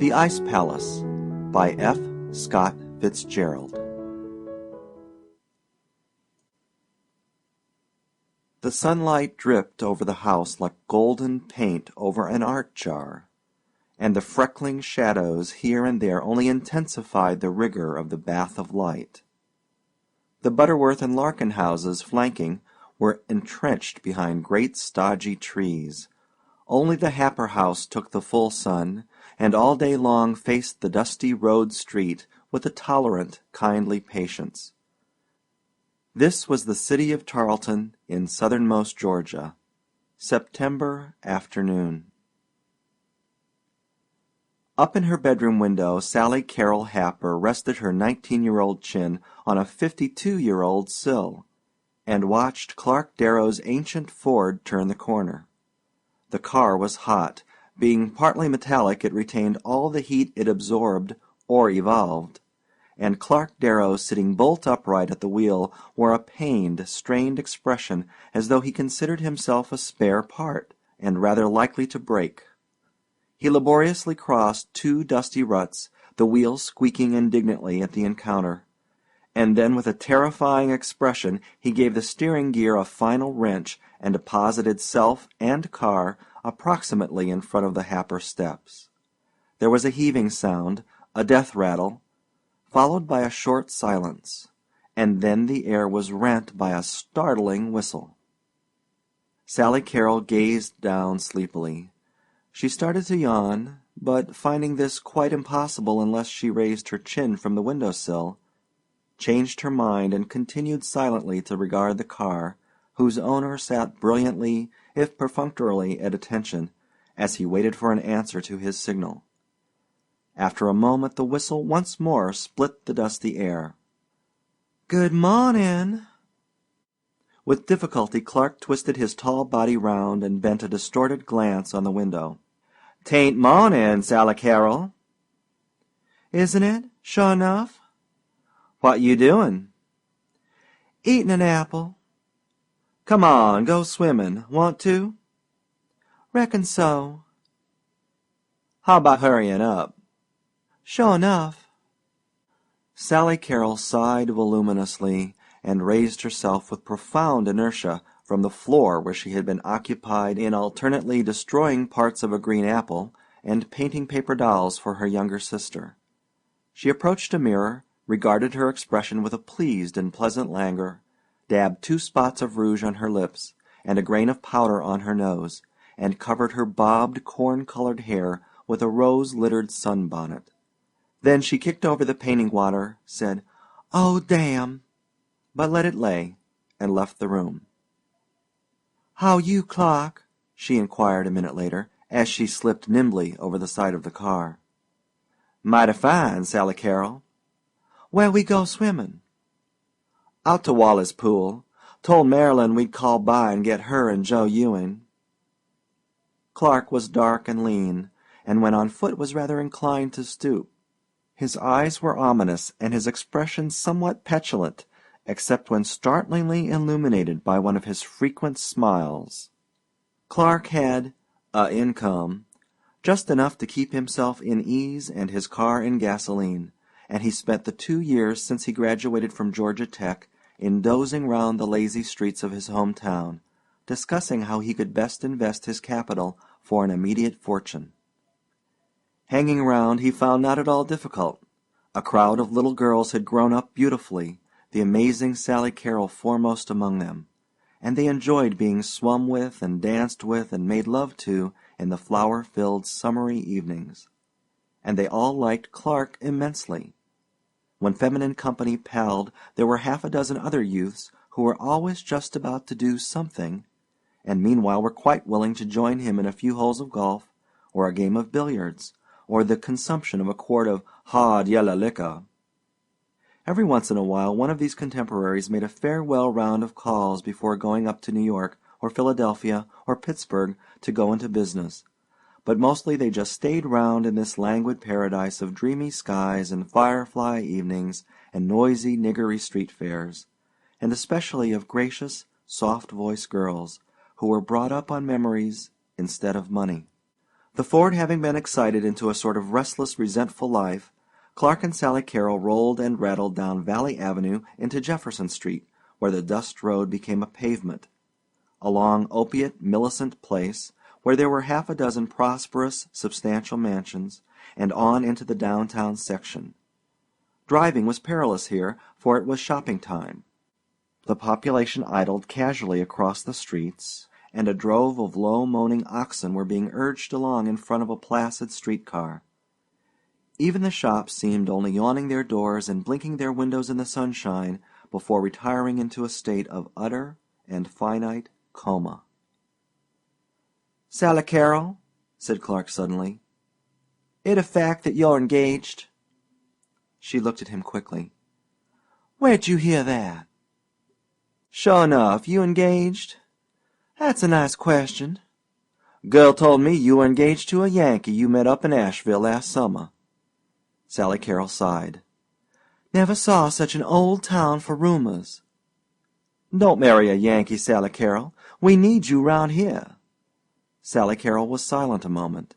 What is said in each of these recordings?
The Ice Palace by F. Scott Fitzgerald. The sunlight dripped over the house like golden paint over an art jar, and the freckling shadows here and there only intensified the rigor of the bath of light. The Butterworth and Larkin houses flanking were entrenched behind great stodgy trees. Only the Happer house took the full sun, and all day long faced the dusty road street with a tolerant, kindly patience. This was the city of Tarleton in southernmost Georgia. September afternoon. Up in her bedroom window, Sally Carrol Happer rested her 19-year-old chin on a 52-year-old sill, and watched Clark Darrow's ancient Ford turn the corner. The car was hot. Being partly metallic, it retained all the heat it absorbed or evolved, and Clark Darrow, sitting bolt upright at the wheel, wore a pained, strained expression as though he considered himself a spare part, and rather likely to break. He laboriously crossed two dusty ruts, the wheel squeaking indignantly at the encounter, and then with a terrifying expression he gave the steering gear a final wrench and deposited self and car approximately in front of the Happer steps. There was a heaving sound, a death rattle, followed by a short silence, and then the air was rent by a startling whistle. Sally Carrol gazed down sleepily. She started to yawn, but finding this quite impossible unless she raised her chin from the window-sill, changed her mind and continued silently to regard the car, whose owner sat brilliantly, if perfunctorily, at attention, as he waited for an answer to his signal. After a moment the whistle once more split the dusty air. "Good mawnin'." With difficulty Clark twisted his tall body round and bent a distorted glance on the window. "'Tain't mawnin', Sally Carrol." "Isn't it, sure enough?" "What you doin'?" "Eatin' an apple." "Come on, go swimmin'. Want to?" "Reckon so." "How about hurryin' up?" "Sure enough." Sally Carrol sighed voluminously and raised herself with profound inertia from the floor where she had been occupied in alternately destroying parts of a green apple and painting paper dolls for her younger sister. She approached a mirror, regarded her expression with a pleased and pleasant languor, dabbed 2 spots of rouge on her lips and a grain of powder on her nose, and covered her bobbed corn-colored hair with a rose-littered sunbonnet. Then she kicked over the painting water, said, "Oh, damn," but let it lay, and left the room. "How you, Clark?" she inquired a minute later, as she slipped nimbly over the side of the car. "Mighty fine, Sally Carrol." "Where we go swimmin'?" "Out to Wally's pool. Told Marilyn we'd call by and get her and Joe Ewing." Clark was dark and lean, and when on foot was rather inclined to stoop. His eyes were ominous and his expression somewhat petulant, except when startlingly illuminated by one of his frequent smiles. Clark had income, just enough to keep himself in ease and his car in gasoline, and he spent the 2 years since he graduated from Georgia Tech in dozing round the lazy streets of his hometown, discussing how he could best invest his capital for an immediate fortune. Hanging round he found not at all difficult. A crowd of little girls had grown up beautifully, the amazing Sally Carrol foremost among them, and they enjoyed being swum with and danced with and made love to in the flower-filled summery evenings. And they all liked Clark immensely. When feminine company palled, there were 6 other youths who were always just about to do something, and meanwhile were quite willing to join him in a few holes of golf, or a game of billiards, or the consumption of a quart of hard yellow liquor. Every once in a while one of these contemporaries made a farewell round of calls before going up to New York or Philadelphia or Pittsburgh to go into business, but mostly they just stayed round in this languid paradise of dreamy skies and firefly evenings and noisy niggery street fairs, and especially of gracious, soft-voiced girls who were brought up on memories instead of money. The Ford having been excited into a sort of restless, resentful life, Clark and Sally Carrol rolled and rattled down Valley Avenue into Jefferson Street, where the dust road became a pavement, along Opiate Millicent Place, where there were half a dozen prosperous, substantial mansions, and on into the downtown section. Driving was perilous here, for it was shopping time. The population idled casually across the streets, and a drove of low moaning oxen were being urged along in front of a placid streetcar. Even the shops seemed only yawning their doors and blinking their windows in the sunshine before retiring into a state of utter and finite coma. "Sally Carrol," said Clark suddenly, "it a fact that you're engaged?" She looked at him quickly. "Where'd you hear that?" "Sure enough, you engaged?" "That's a nice question." "Girl told me you were engaged to a Yankee you met up in Asheville last summer." Sally Carrol sighed. "Never saw such an old town for rumors." "Don't marry a Yankee, Sally Carrol. We need you round here." Sally Carrol was silent a moment.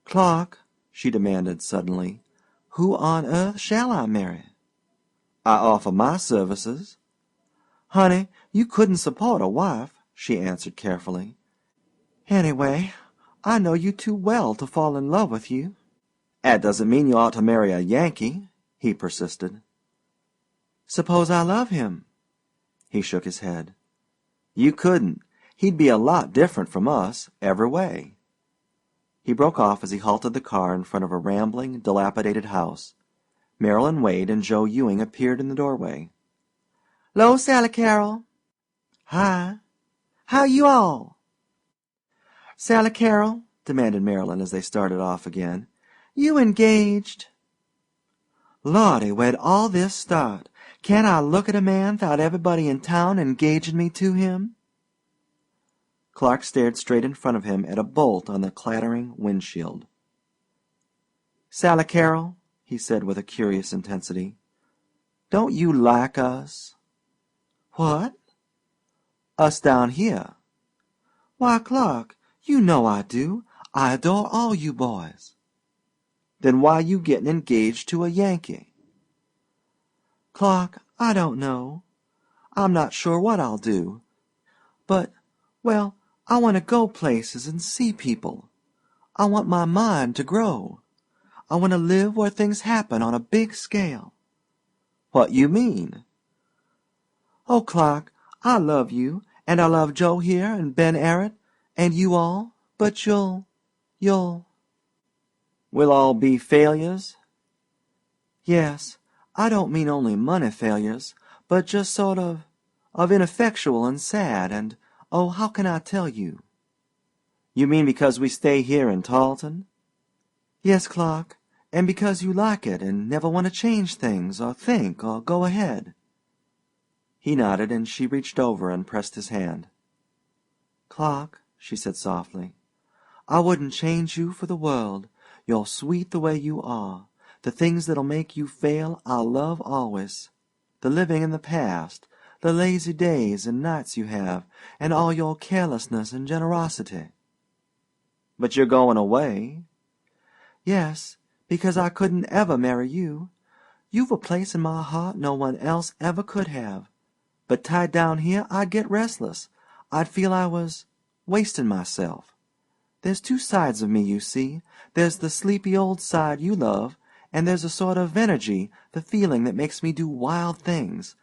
"Clark," she demanded suddenly, "who on earth shall I marry?" "I offer my services." "Honey, you couldn't support a wife," she answered carefully. "Anyway, I know you too well to fall in love with you." "That doesn't mean you ought to marry a Yankee," he persisted. "Suppose I love him?" He shook his head. "You couldn't. He'd be a lot different from us, every way." He broke off as he halted the car in front of a rambling, dilapidated house. Marilyn Wade and Joe Ewing appeared in the doorway. "'Lo, Sally Carrol." "Hi. How you all?" "Sally Carrol," demanded Marilyn as they started off again, "you engaged?" "Lordy, where'd all this start? Can't I look at a man 'thout everybody in town engaging me to him?" Clark stared straight in front of him at a bolt on the clattering windshield. "Sally Carrol," he said with a curious intensity, "don't you like us?" "What?" "Us down here." "Why, Clark, you know I do. I adore all you boys." "Then why you getting engaged to a Yankee?" "Clark, I don't know. I'm not sure what I'll do. But, well, I want to go places and see people. I want my mind to grow. I want to live where things happen on a big scale." "What you mean?" "Oh, Clark, I love you, and I love Joe here and Ben Arrett, and you all, but you'll "We'll all be failures?" Yes, I don't mean only money failures, but just sort of ineffectual and sad, and, oh, how can I tell you?" "You mean because we stay here in Tarleton?" "Yes, Clark, and because you like it and never want to change things or think or go ahead." He nodded, and she reached over and pressed his hand. "Clark," she said softly, "I wouldn't change you for the world. You're sweet the way you are. The things that'll make you fail I'll love always. The living in the past, the lazy days and nights you have, and all your carelessness and generosity." "But you're going away." "Yes, because I couldn't ever marry you. You've a place in my heart no one else ever could have. But tied down here I'd get restless. I'd feel I was wasting myself. There's two sides of me, you see. There's the sleepy old side you love, and there's a sort of energy, the feeling that makes me do wild things.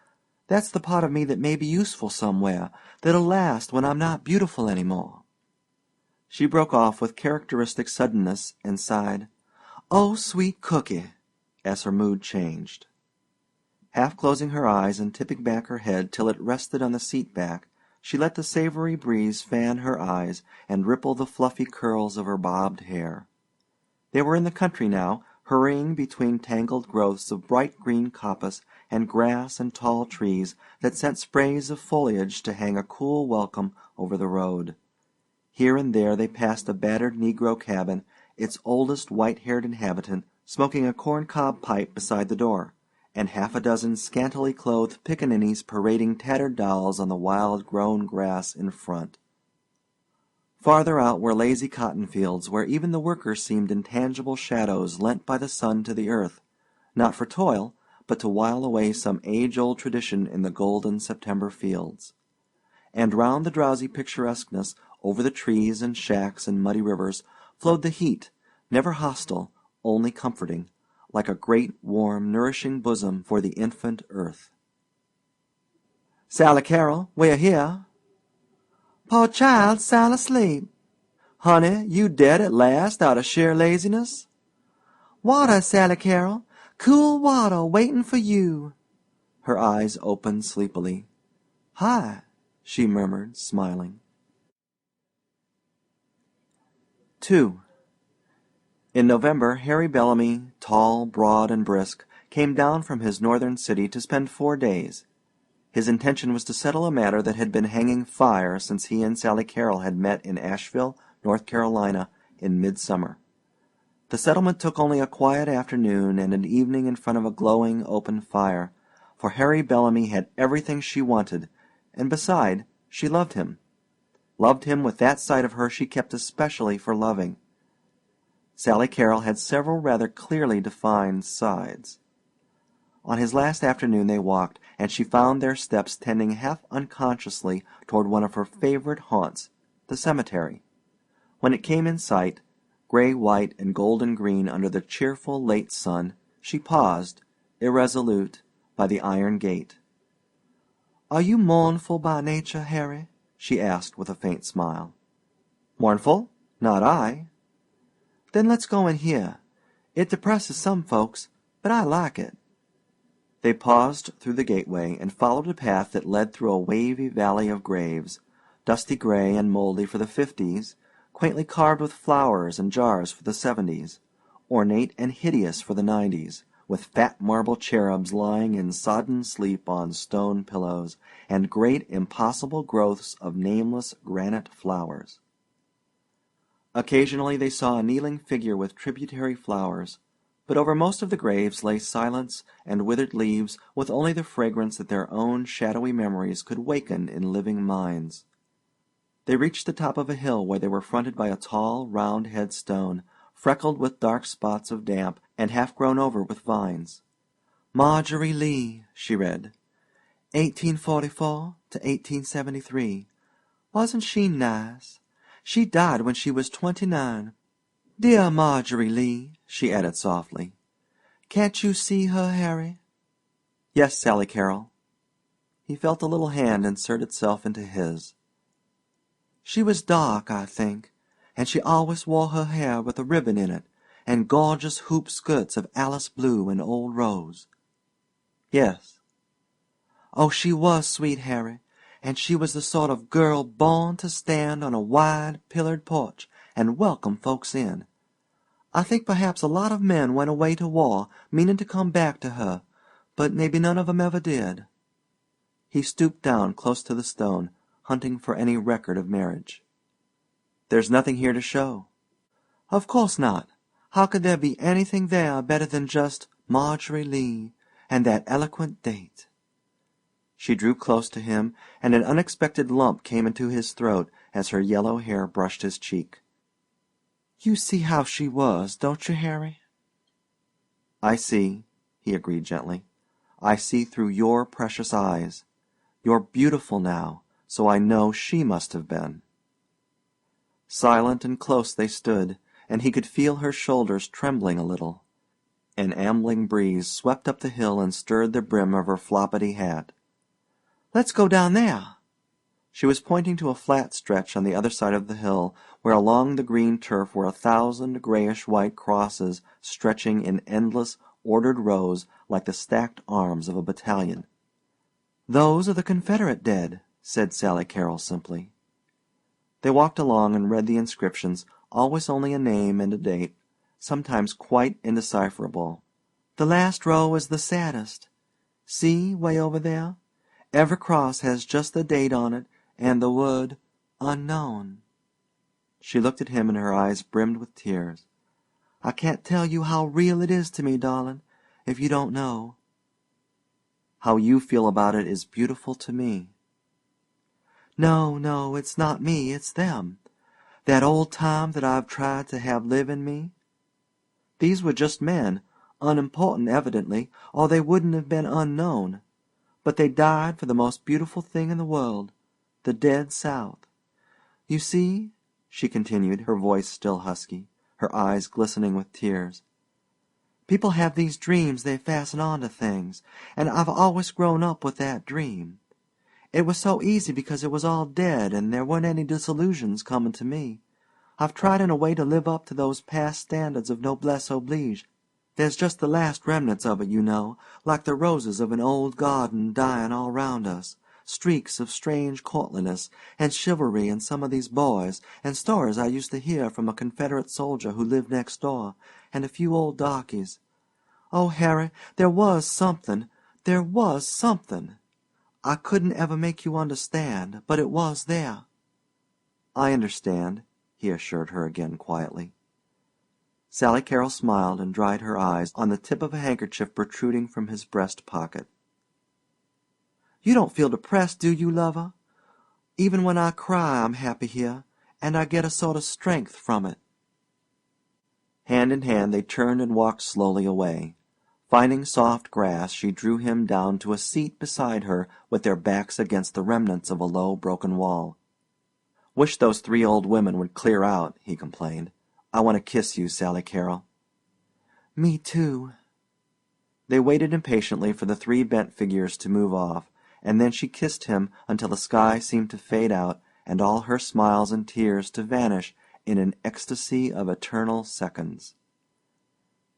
That's the part of me that may be useful somewhere, that'll last when I'm not beautiful any more." She broke off with characteristic suddenness and sighed, "Oh, sweet cookie," as her mood changed. Half closing her eyes and tipping back her head till it rested on the seat back, she let the savory breeze fan her eyes and ripple the fluffy curls of her bobbed hair. They were in the country now, hurrying between tangled growths of bright green coppice and grass and tall trees that sent sprays of foliage to hang a cool welcome over the road. Here and there they passed a battered negro cabin, its oldest white-haired inhabitant smoking a corncob pipe beside the door, and half a dozen scantily clothed pickaninnies parading tattered dolls on the wild grown grass in front. Farther out were lazy cotton fields where even the workers seemed intangible shadows lent by the sun to the earth, not for toil, but to while away some age-old tradition in the golden September fields. And round the drowsy picturesqueness, over the trees and shacks and muddy rivers, flowed the heat, never hostile, only comforting, like a great, warm, nourishing bosom for the infant earth. "Sally Carrol, we're here." "Poor child, sound asleep." "Honey, you dead at last out of sheer laziness?" "Water, Sally Carrol, cool water waitin' for you." Her eyes opened sleepily. "Hi," she murmured, smiling. 2. In November, Harry Bellamy, tall, broad, and brisk, came down from his northern city to spend 4 days. His intention was to settle a matter that had been hanging fire since he and Sally Carrol had met in Asheville, North Carolina, in midsummer. The settlement took only a quiet afternoon and an evening in front of a glowing open fire, for Harry Bellamy had everything she wanted, and beside, she loved him. Loved him with that side of her she kept especially for loving. Sally Carrol had several rather clearly defined sides. On his last afternoon they walked, and she found their steps tending half unconsciously toward one of her favorite haunts, the cemetery. When it came in sight, gray white and golden green under the cheerful late sun, she paused, irresolute, by the iron gate. "Are you mournful by nature, Harry?" she asked with a faint smile. "Mournful? Not I." "Then let's go in here. It depresses some folks, but I like it." They paused through the gateway and followed a path that led through a wavy valley of graves, dusty gray and moldy for the 50s, quaintly carved with flowers and jars for the 70s, ornate and hideous for the 90s, with fat marble cherubs lying in sodden sleep on stone pillows, and great impossible growths of nameless granite flowers. Occasionally they saw a kneeling figure with tributary flowers, but over most of the graves lay silence and withered leaves with only the fragrance that their own shadowy memories could waken in living minds. They reached the top of a hill where they were fronted by a tall, round headstone, freckled with dark spots of damp and half grown over with vines. "Marjorie Lee," she read, 1844 to 1873. Wasn't she nice? She died when she was 29. Dear Marjorie Lee," she added softly. "Can't you see her, Harry?" "Yes, Sally Carrol." He felt a little hand insert itself into his. "She was dark, I think, and she always wore her hair with a ribbon in it, and gorgeous hoop skirts of Alice blue and old rose." "Yes." "Oh, she was sweet, Harry, and she was the sort of girl born to stand on a wide pillared porch and welcome folks in. I think perhaps a lot of men went away to war meaning to come back to her, but maybe none of 'em ever did." He stooped down close to the stone, hunting for any record of marriage. "There's nothing here to show." "Of course not. How could there be anything there better than just Marjorie Lee and that eloquent date?" She drew close to him, and an unexpected lump came into his throat as her yellow hair brushed his cheek. "You see how she was, don't you, Harry?" "I see," he agreed gently. "I see through your precious eyes. You're beautiful now, so I know she must have been." Silent and close they stood, and he could feel her shoulders trembling a little. An ambling breeze swept up the hill and stirred the brim of her floppity hat. "Let's go down there." She was pointing to a flat stretch on the other side of the hill, where along the green turf were 1,000 grayish-white crosses stretching in endless, ordered rows like the stacked arms of a battalion. "Those are the Confederate dead," said Sally Carrol simply. They walked along and read the inscriptions, always only a name and a date, sometimes quite indecipherable. "The last row is the saddest. See, way over there? Every cross has just the date on it and the word 'Unknown.'" She looked at him and her eyes brimmed with tears. "I can't tell you how real it is to me, darling, if you don't know." "How you feel about it is beautiful to me." "No, no, it's not me, it's them. That old time that I've tried to have live in me? These were just men, unimportant evidently, or they wouldn't have been unknown. But they died for the most beautiful thing in the world, the dead South. You see," she continued, her voice still husky, her eyes glistening with tears, "people have these dreams they fasten on to things, and I've always grown up with that dream. It was so easy because it was all dead and there weren't any disillusions coming to me. I've tried in a way to live up to those past standards of noblesse oblige. There's just the last remnants of it, you know, like the roses of an old garden dying all round us, streaks of strange courtliness and chivalry in some of these boys, and stories I used to hear from a Confederate soldier who lived next door, and a few old darkies. Oh, Harry, there was something. There was something. I couldn't ever make you understand, but it was there." "I understand," he assured her again quietly. Sally Carrol smiled and dried her eyes on the tip of a handkerchief protruding from his breast pocket. "You don't feel depressed, do you, lover? Even when I cry I'm happy here, and I get a sort of strength from it." Hand in hand they turned and walked slowly away. Finding soft grass, she drew him down to a seat beside her with their backs against the remnants of a low broken wall. "Wish those 3 old women would clear out," he complained. "I want to kiss you, Sally Carrol." "Me too." They waited impatiently for the 3 bent figures to move off, and then she kissed him until the sky seemed to fade out and all her smiles and tears to vanish in an ecstasy of eternal seconds.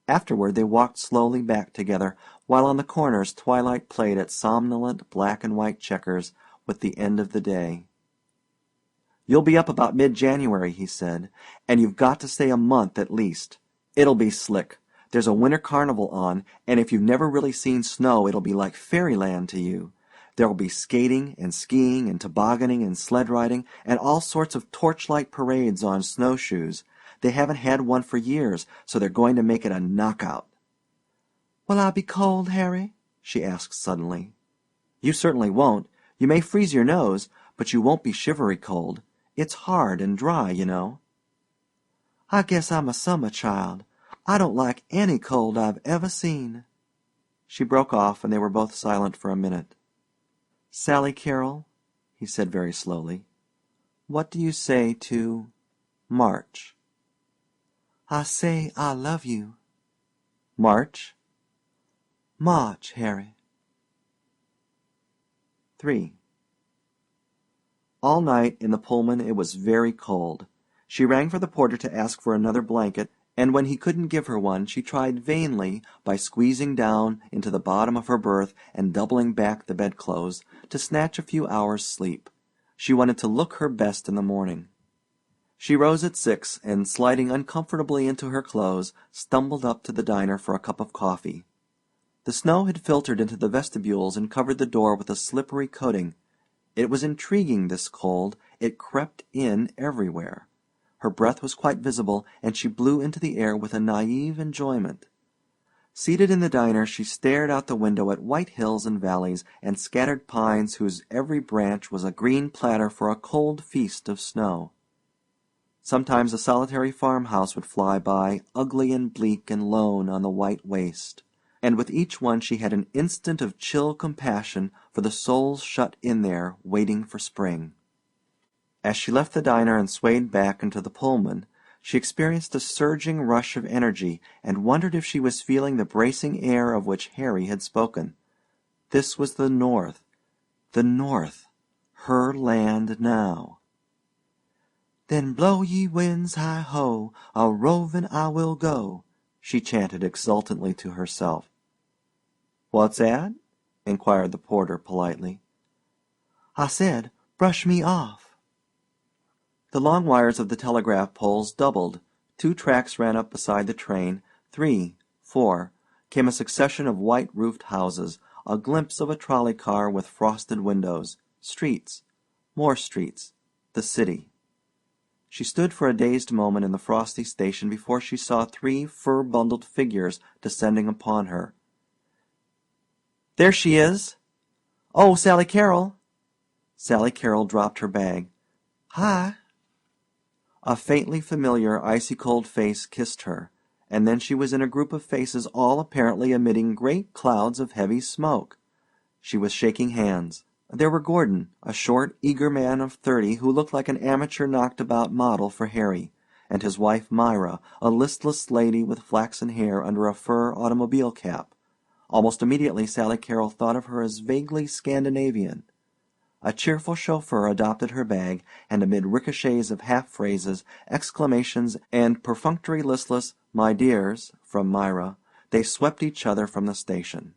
Afterward they walked slowly back together, while on the corners twilight played at somnolent black and white checkers with the end of the day. "You'll be up about mid-January," he said, "and you've got to stay a month at least. It'll be slick. There's a winter carnival on, and if you've never really seen snow it'll be like fairyland to you. There'll be skating and skiing and tobogganing and sled riding and all sorts of torchlight parades on snowshoes. They haven't had one for years, so they're going to make it a knockout." "Will I be cold, Harry?" she asked suddenly. "You certainly won't. You may freeze your nose, but you won't be shivery cold. It's hard and dry, you know." "I guess I'm a summer child. I don't like any cold I've ever seen." She broke off, and they were both silent for a minute. "Sally Carrol," he said very slowly, "what do you say to March?" "I say I love you." "March?" "March, Harry." 3. All night in the Pullman it was very cold. She rang for the porter to ask for another blanket, and when he couldn't give her one she tried vainly, by squeezing down into the bottom of her berth and doubling back the bedclothes, to snatch a few hours' sleep. She wanted to look her best in the morning. She rose at 6 and, sliding uncomfortably into her clothes, stumbled up to the diner for a cup of coffee. The snow had filtered into the vestibules and covered the door with a slippery coating. It was intriguing, this cold. It crept in everywhere. Her breath was quite visible, and she blew into the air with a naive enjoyment. Seated in the diner, she stared out the window at white hills and valleys and scattered pines whose every branch was a green platter for a cold feast of snow. Sometimes a solitary farmhouse would fly by, ugly and bleak and lone on the white waste, and with each one she had an instant of chill compassion for the souls shut in there waiting for spring. As she left the diner and swayed back into the Pullman, she experienced a surging rush of energy and wondered if she was feeling the bracing air of which Harry had spoken. This was the North. The North. Her land now. "Then blow ye winds, hi-ho, a-rovin' I will go," she chanted exultantly to herself. "What's that?" inquired the porter politely. "I said, brush me off." The long wires of the telegraph poles doubled. 2 tracks ran up beside the train. 3, 4, came a succession of white-roofed houses, a glimpse of a trolley car with frosted windows, streets, more streets, the city. She stood for a dazed moment in the frosty station before she saw 3 fur-bundled figures descending upon her. "There she is!" "Oh, Sally Carrol!" Sally Carrol dropped her bag. "Hi!" A faintly familiar icy-cold face kissed her, and then she was in a group of faces all apparently emitting great clouds of heavy smoke. She was shaking hands. There were Gordon, a short, eager man of 30 who looked like an amateur knocked-about model for Harry, and his wife Myra, a listless lady with flaxen hair under a fur automobile cap. Almost immediately Sally Carrol thought of her as vaguely Scandinavian. A cheerful chauffeur adopted her bag, and amid ricochets of half-phrases, exclamations, and perfunctory listless "my dears" from Myra, they swept each other from the station.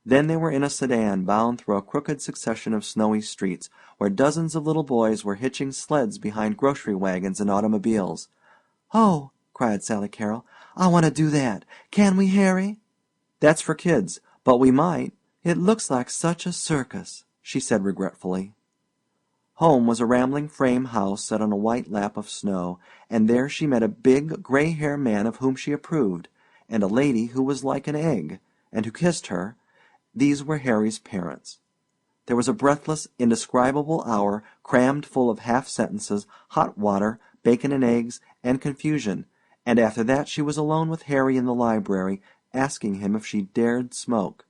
Then they were in a sedan bound through a crooked succession of snowy streets, where dozens of little boys were hitching sleds behind grocery wagons and automobiles. "Oh," cried Sally Carrol, "I want to do that. Can we, Harry?" "That's for kids, but we might." "It looks like such a circus," she said regretfully. Home was a rambling frame house set on a white lap of snow, and there she met a big, gray-haired man of whom she approved, and a lady who was like an egg, and who kissed her. These were Harry's parents. There was a breathless, indescribable hour crammed full of half-sentences, hot water, bacon and eggs, and confusion, and after that she was alone with Harry in the library, asking him if she dared smoke.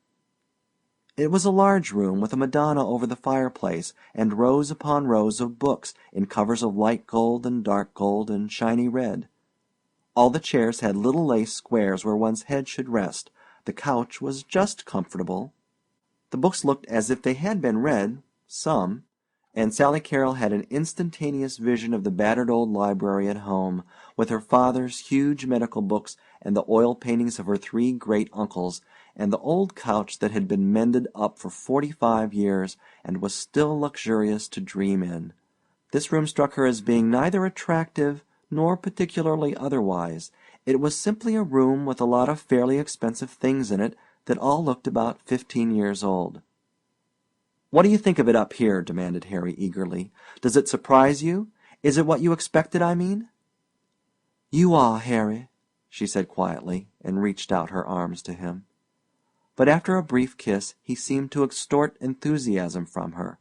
It was a large room with a Madonna over the fireplace, and rows upon rows of books in covers of light gold and dark gold and shiny red. All the chairs had little lace squares where one's head should rest. The couch was just comfortable. The books looked as if they had been read, some, and Sally Carrol had an instantaneous vision of the battered old library at home, with her father's huge medical books and the oil paintings of her 3 great-uncles, and the old couch that had been mended up for 45 years and was still luxurious to dream in. This room struck her as being neither attractive nor particularly otherwise. It was simply a room with a lot of fairly expensive things in it that all looked about 15 years old. "What do you think of it up here?" demanded Harry eagerly. "Does it surprise you? Is it what you expected, I mean?" "You are, Harry," she said quietly, and reached out her arms to him. But after a brief kiss he seemed to extort enthusiasm from her.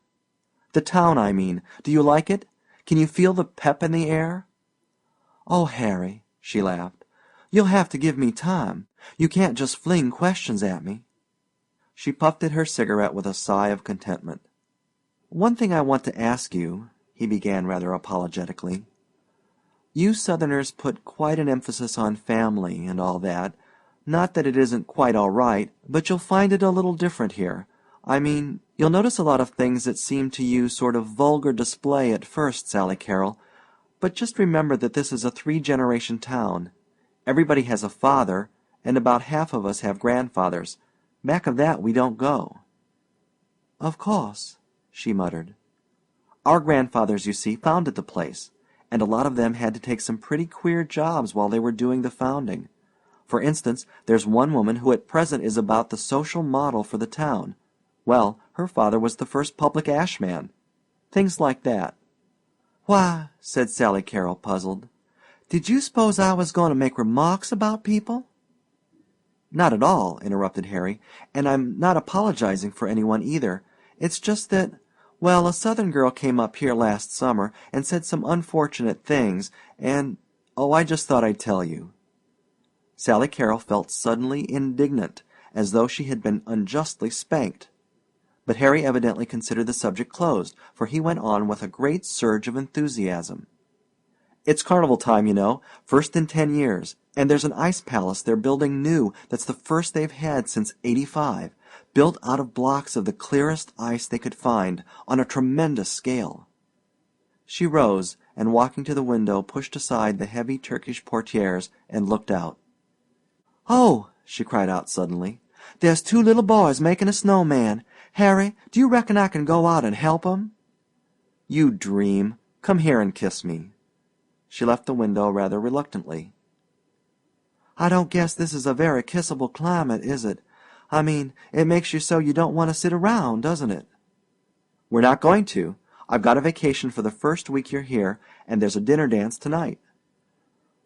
"The town, I mean. Do you like it? Can you feel the pep in the air?" "Oh, Harry," she laughed, "you'll have to give me time. You can't just fling questions at me." She puffed at her cigarette with a sigh of contentment. "One thing I want to ask you," he began rather apologetically. "You Southerners put quite an emphasis on family and all that. Not that it isn't quite all right, but you'll find it a little different here. I mean, you'll notice a lot of things that seem to you sort of vulgar display at first, Sally Carrol. But just remember that this is a 3-generation town. Everybody has a father, and about half of us have grandfathers. Back of that we don't go." "Of course," she muttered. "Our grandfathers, you see, founded the place, and a lot of them had to take some pretty queer jobs while they were doing the founding. For instance, there's one woman who at present is about the social model for the town. Well, her father was the first public ash man. Things like that." "Why," said Sally Carrol, puzzled, "did you suppose I was going to make remarks about people?" "Not at all," interrupted Harry, "and I'm not apologizing for anyone either. It's just that, well, a Southern girl came up here last summer and said some unfortunate things, and, oh, I just thought I'd tell you." Sally Carrol felt suddenly indignant, as though she had been unjustly spanked. But Harry evidently considered the subject closed, for he went on with a great surge of enthusiasm. "It's carnival time, you know, first in 10 years, and there's an ice palace they're building new that's the first they've had since '85, built out of blocks of the clearest ice they could find, on a tremendous scale." She rose, and walking to the window pushed aside the heavy Turkish portieres and looked out. "Oh," she cried out suddenly, "there's 2 little boys making a snowman. Harry, do you reckon I can go out and help 'em?" "You dream. Come here and kiss me." She left the window rather reluctantly. "I don't guess this is a very kissable climate, is it? I mean, it makes you so you don't want to sit around, doesn't it?" "We're not going to. I've got a vacation for the first week you're here, and there's a dinner dance tonight."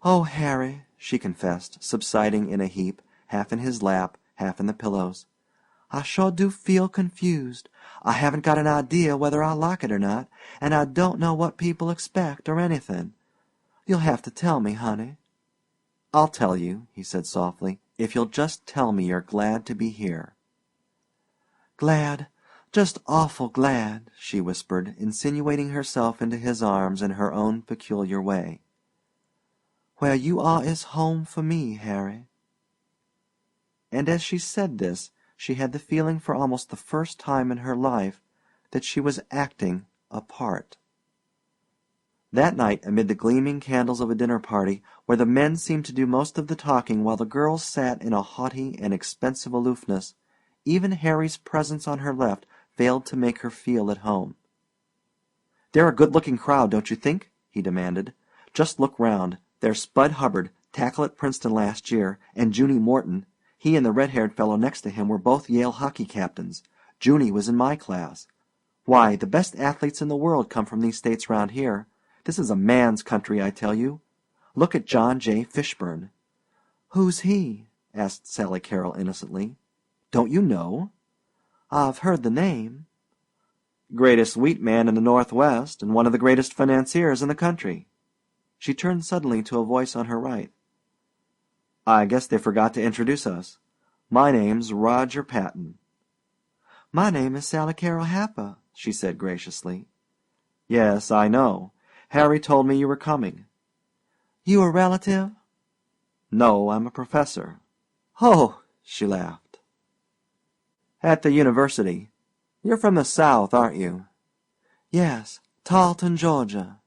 "Oh, Harry," she confessed, subsiding in a heap, half in his lap, half in the pillows, "I sure do feel confused. I haven't got an idea whether I like it or not, and I don't know what people expect or anything. You'll have to tell me, honey." "I'll tell you," he said softly, "if you'll just tell me you're glad to be here." "Glad, just awful glad," she whispered, insinuating herself into his arms in her own peculiar way. "Where you are is home for me, Harry." And as she said this she had the feeling for almost the first time in her life that she was acting a part. That night, amid the gleaming candles of a dinner party, where the men seemed to do most of the talking while the girls sat in a haughty and expensive aloofness, even Harry's presence on her left failed to make her feel at home. "They're a good-looking crowd, don't you think?" he demanded. "Just look round. There's Spud Hubbard, tackle at Princeton last year, and Junie Morton. He and the red-haired fellow next to him were both Yale hockey captains. Junie was in my class. Why, the best athletes in the world come from these states round here. This is a man's country, I tell you. Look at John J. Fishburne." "Who's he?" asked Sally Carrol innocently. "Don't you know?" "I've heard the name." "Greatest wheat man in the Northwest, and one of the greatest financiers in the country." She turned suddenly to a voice on her right. "I guess they forgot to introduce us. My name's Roger Patton." "My name is Sally Carrol Happer," she said graciously. "Yes, I know. Harry told me you were coming." "You a relative?" "No, I'm a professor." "Oh!" she laughed. "At the university. You're from the South, aren't you?" "Yes, Tarleton, Georgia."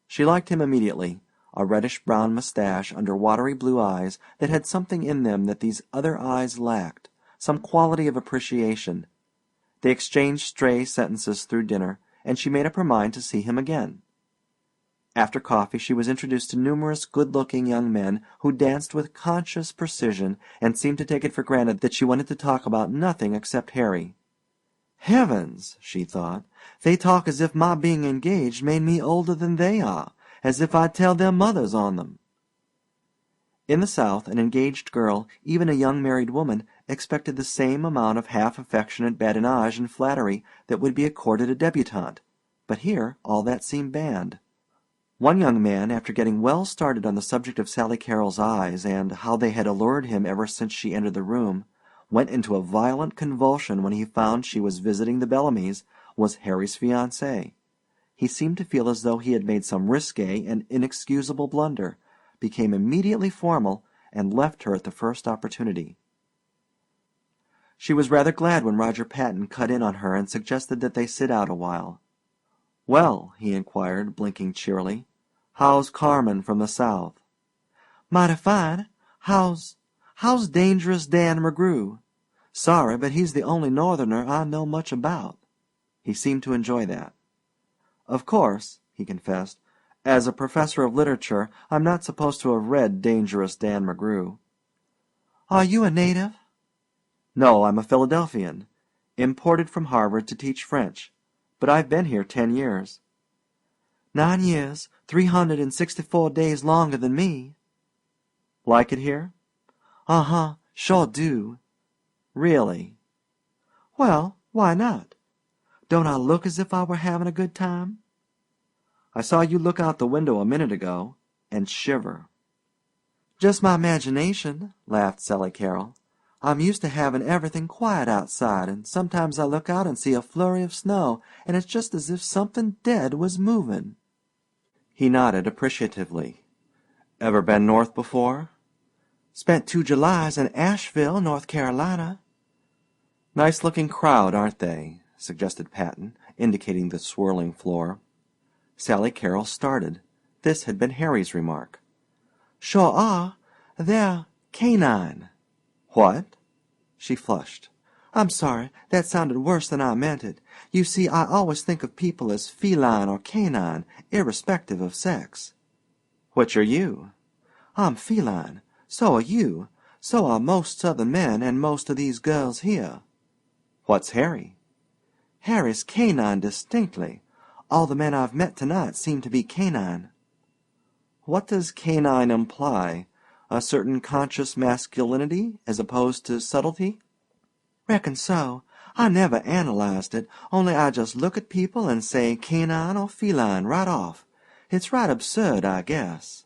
She liked him immediately, a reddish-brown mustache under watery blue eyes that had something in them that these other eyes lacked, some quality of appreciation. They exchanged stray sentences through dinner, and she made up her mind to see him again. After coffee she was introduced to numerous good-looking young men who danced with conscious precision and seemed to take it for granted that she wanted to talk about nothing except Harry. "Heavens!" she thought. "They talk as if my being engaged made me older than they are, as if I'd tell their mothers on them." In the South, an engaged girl, even a young married woman, expected the same amount of half-affectionate badinage and flattery that would be accorded a debutante, but here all that seemed banned. One young man, after getting well started on the subject of Sally Carrol's eyes and how they had allured him ever since she entered the room, went into a violent convulsion when he found she was visiting the Bellamys, was Harry's fiancée. He seemed to feel as though he had made some risque and inexcusable blunder, became immediately formal, and left her at the first opportunity. She was rather glad when Roger Patton cut in on her and suggested that they sit out a while. "Well," he inquired, blinking cheerily, "how's Carmen from the South?" "Mighty fine. How's Dangerous Dan McGrew? Sorry, but he's the only Northerner I know much about." He seemed to enjoy that. "Of course," he confessed, "as a professor of literature I'm not supposed to have read Dangerous Dan McGrew." "Are you a native?" "No, I'm a Philadelphian. Imported from Harvard to teach French. But I've been here 10 years." 9 years, 364 days longer than me." "Like it here?" "Uh-huh, sure do." "Really?" "Well, why not? Don't I look as if I were having a good time?" "I saw you look out the window a minute ago and shiver." "Just my imagination," laughed Sally Carrol. "I'm used to having everything quiet outside, and sometimes I look out and see a flurry of snow, and it's just as if something dead was moving." He nodded appreciatively. "Ever been north before?" "Spent 2 Julys in Asheville, North Carolina." "Nice-looking crowd, aren't they?" suggested Patton, indicating the swirling floor. Sally Carrol started. This had been Harry's remark. "Sure are. They're canine." "What?" She flushed. "I'm sorry. That sounded worse than I meant it. You see, I always think of people as feline or canine, irrespective of sex." "Which are you?" "I'm feline. So are you. So are most Southern men and most of these girls here." "What's Harry?" "Harry's canine distinctly. All the men I've met tonight seem to be canine." "What does canine imply? A certain conscious masculinity as opposed to subtlety?" "Reckon so. I never analyzed it, only I just look at people and say canine or feline right off. It's right absurd, I guess."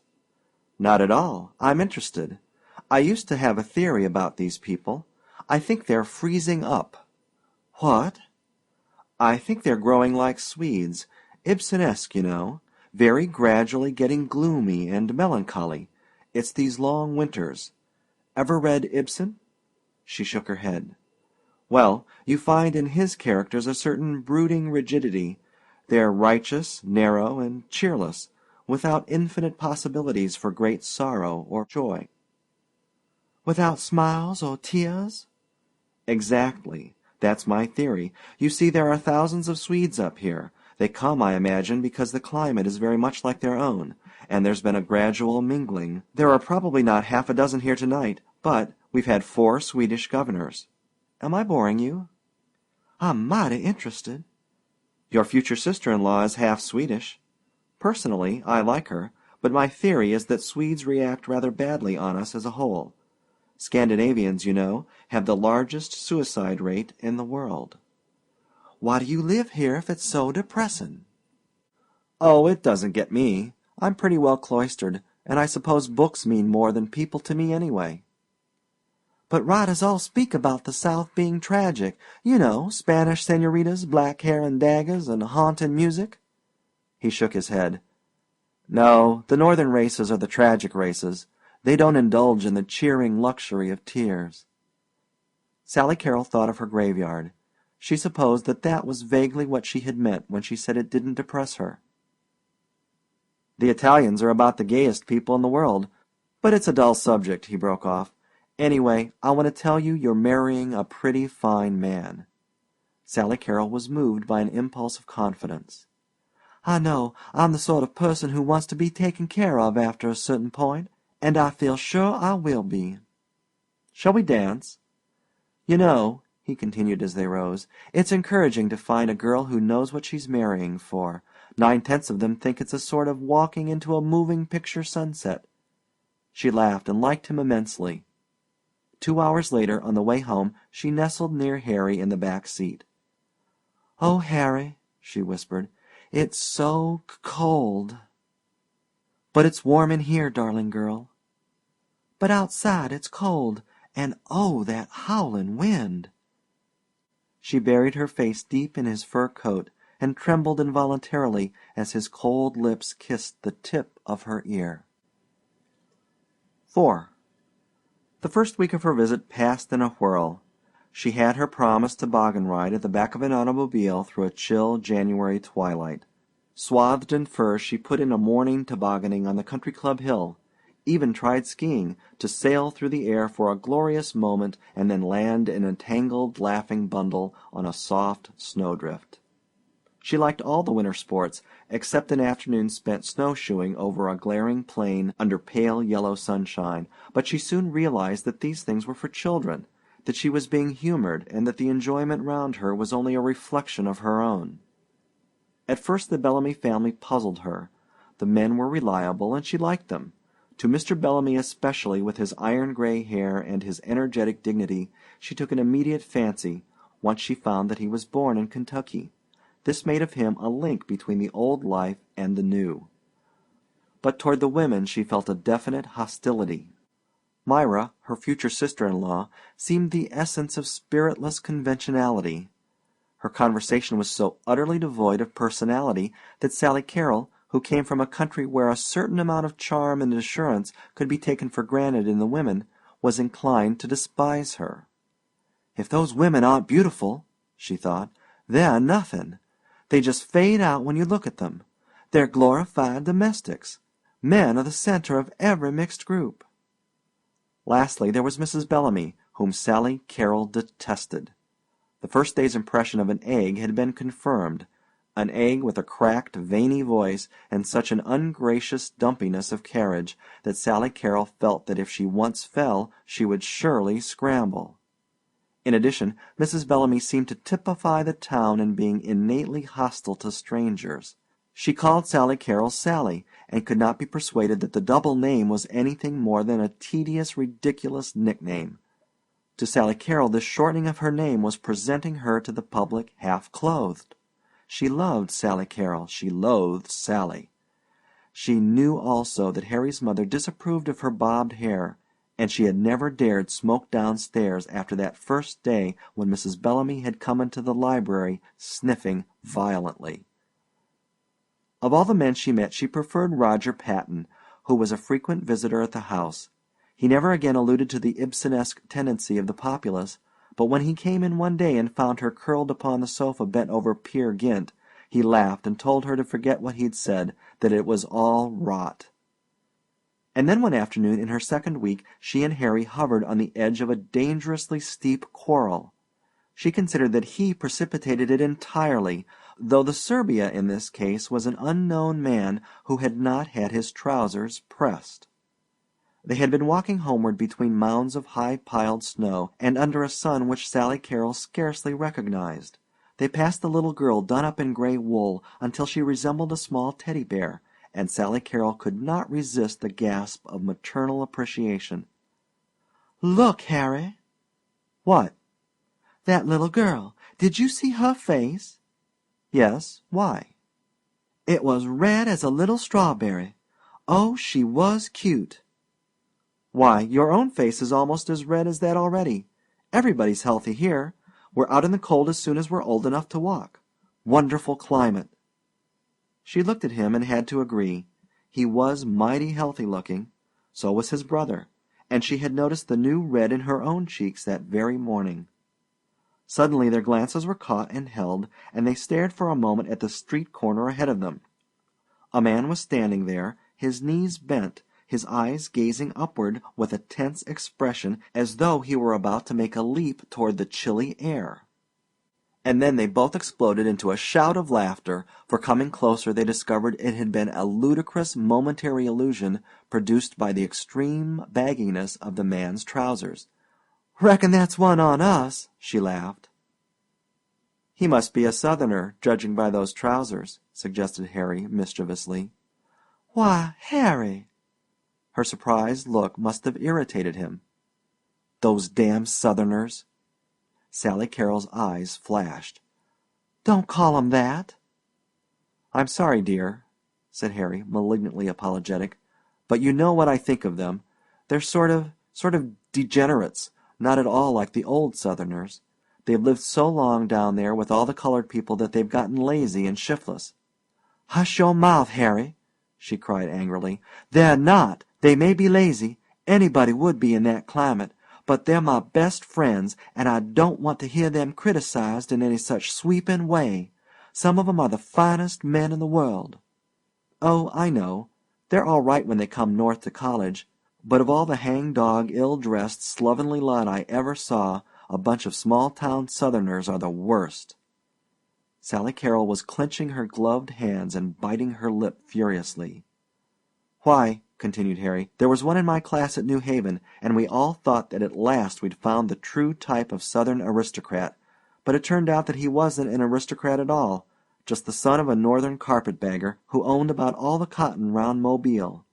"Not at all. I'm interested. I used to have a theory about these people. I think they're freezing up." "What?" "I think they're growing like Swedes, Ibsenesque, you know, very gradually getting gloomy and melancholy. It's these long winters. Ever read Ibsen?" She shook her head. "Well, you find in his characters a certain brooding rigidity. They're righteous, narrow, and cheerless, without infinite possibilities for great sorrow or joy." "Without smiles or tears?" "Exactly. That's my theory. You see, there are thousands of Swedes up here. They come, I imagine, because the climate is very much like their own, and there's been a gradual mingling. There are probably not half a dozen here tonight, but we've had 4 Swedish governors. Am I boring you?" "I'm mighty interested." "Your future sister-in-law is half Swedish. Personally, I like her, but my theory is that Swedes react rather badly on us as a whole. Scandinavians, you know, have the largest suicide rate in the world." "Why do you live here if it's so depressing?" "Oh, it doesn't get me. I'm pretty well cloistered, and I suppose books mean more than people to me anyway." "But writers all speak about the South being tragic. You know, Spanish senoritas, black hair and daggers, and haunting music." He shook his head. "No, the northern races are the tragic races. They don't indulge in the cheering luxury of tears." Sally Carrol thought of her graveyard. She supposed that that was vaguely what she had meant when she said it didn't depress her. "The Italians are about the gayest people in the world. But it's a dull subject," he broke off. "Anyway, I want to tell you you're marrying a pretty fine man." Sally Carrol was moved by an impulse of confidence. "I know. I'm the sort of person who wants to be taken care of after a certain point, and I feel sure I will be." "Shall we dance? You know," he continued as they rose, "it's encouraging to find a girl who knows what she's marrying for. 9/10 of them think it's a sort of walking into a moving picture sunset." She laughed and liked him immensely. 2 hours later, on the way home, she nestled near Harry in the back seat. "Oh, Harry," she whispered, "it's so cold." "But it's warm in here, darling girl." "But outside it's cold, and oh, that howling wind!" She buried her face deep in his fur coat and trembled involuntarily as his cold lips kissed the tip of her ear. 4. The first week of her visit passed in a whirl. She had her promised toboggan ride at the back of an automobile through a chill January twilight. Swathed in fur, she put in a morning tobogganing on the country club hill, even tried skiing, to sail through the air for a glorious moment and then land in a tangled, laughing bundle on a soft snowdrift. She liked all the winter sports, except an afternoon spent snowshoeing over a glaring plain under pale yellow sunshine, but she soon realized that these things were for children, that she was being humored, and that the enjoyment round her was only a reflection of her own. At first the Bellamy family puzzled her. The men were reliable, and she liked them. To Mr. Bellamy especially, with his iron-gray hair and his energetic dignity, she took an immediate fancy, once she found that he was born in Kentucky. This made of him a link between the old life and the new. But toward the women she felt a definite hostility. Myra, her future sister-in-law, seemed the essence of spiritless conventionality. Her conversation was so utterly devoid of personality that Sally Carrol, who came from a country where a certain amount of charm and assurance could be taken for granted in the women, was inclined to despise her. "If those women aren't beautiful," she thought, "they're nothing. They just fade out when you look at them. They're glorified domestics. Men are the center of every mixed group." Lastly, there was Mrs. Bellamy, whom Sally Carrol detested. The first day's impression of an egg had been confirmed, an egg with a cracked, veiny voice and such an ungracious dumpiness of carriage that Sally Carrol felt that if she once fell she would surely scramble. In addition, Mrs. Bellamy seemed to typify the town in being innately hostile to strangers. She called Sally Carrol Sally, and could not be persuaded that the double name was anything more than a tedious, ridiculous nickname. To Sally Carrol this shortening of her name was presenting her to the public half-clothed. She loved Sally Carrol. She loathed Sally. She knew also that Harry's mother disapproved of her bobbed hair, and she had never dared smoke downstairs after that first day when Mrs. Bellamy had come into the library sniffing violently. Of all the men she met she preferred Roger Patton, who was a frequent visitor at the house. He never again alluded to the Ibsenesque tendency of the populace, but when he came in one day and found her curled upon the sofa bent over Peer Gynt, he laughed and told her to forget what he'd said, that it was all rot. And then one afternoon in her second week she and Harry hovered on the edge of a dangerously steep quarrel. She considered that he precipitated it entirely, though the Serbia in this case was an unknown man who had not had his trousers pressed. They had been walking homeward between mounds of high-piled snow, and under a sun which Sally Carrol scarcely recognized. They passed the little girl done up in gray wool until she resembled a small teddy bear, and Sally Carrol could not resist the gasp of maternal appreciation. "Look, Harry." "What?" "That little girl. Did you see her face?" "Yes. Why?" "It was red as a little strawberry. Oh, she was cute." "Why, your own face is almost as red as that already. Everybody's healthy here. We're out in the cold as soon as we're old enough to walk. Wonderful climate." She looked at him and had to agree. He was mighty healthy looking. So was his brother, and she had noticed the new red in her own cheeks that very morning. Suddenly their glances were caught and held, and they stared for a moment at the street corner ahead of them. A man was standing there, his knees bent, his eyes gazing upward with a tense expression as though he were about to make a leap toward the chilly air. And then they both exploded into a shout of laughter, for coming closer they discovered it had been a ludicrous momentary illusion produced by the extreme bagginess of the man's trousers. "Reckon that's one on us," she laughed. "He must be a Southerner, judging by those trousers," suggested Harry mischievously. "Why, Harry!" Her surprised look must have irritated him. "Those damn Southerners!" Sally Carrol's eyes flashed. "Don't call 'em that." "I'm sorry, dear," said Harry, malignantly apologetic, "but you know what I think of them. They're sort of degenerates, not at all like the old Southerners. They've lived so long down there with all the colored people that they've gotten lazy and shiftless." "Hush your mouth, Harry," she cried angrily. "They're not. They may be lazy. Anybody would be in that climate. But they're my best friends, and I don't want to hear them criticized in any such sweeping way. Some of 'em are the finest men in the world." "Oh, I know. They're all right when they come north to college. But of all the hang-dog, ill-dressed, slovenly lot I ever saw, a bunch of small-town Southerners are the worst." Sally Carrol was clenching her gloved hands and biting her lip furiously. "Why," continued Harry, "there was one in my class at New Haven, and we all thought that at last we'd found the true type of Southern aristocrat, but it turned out that he wasn't an aristocrat at all, just the son of a Northern carpetbagger who owned about all the cotton round Mobile."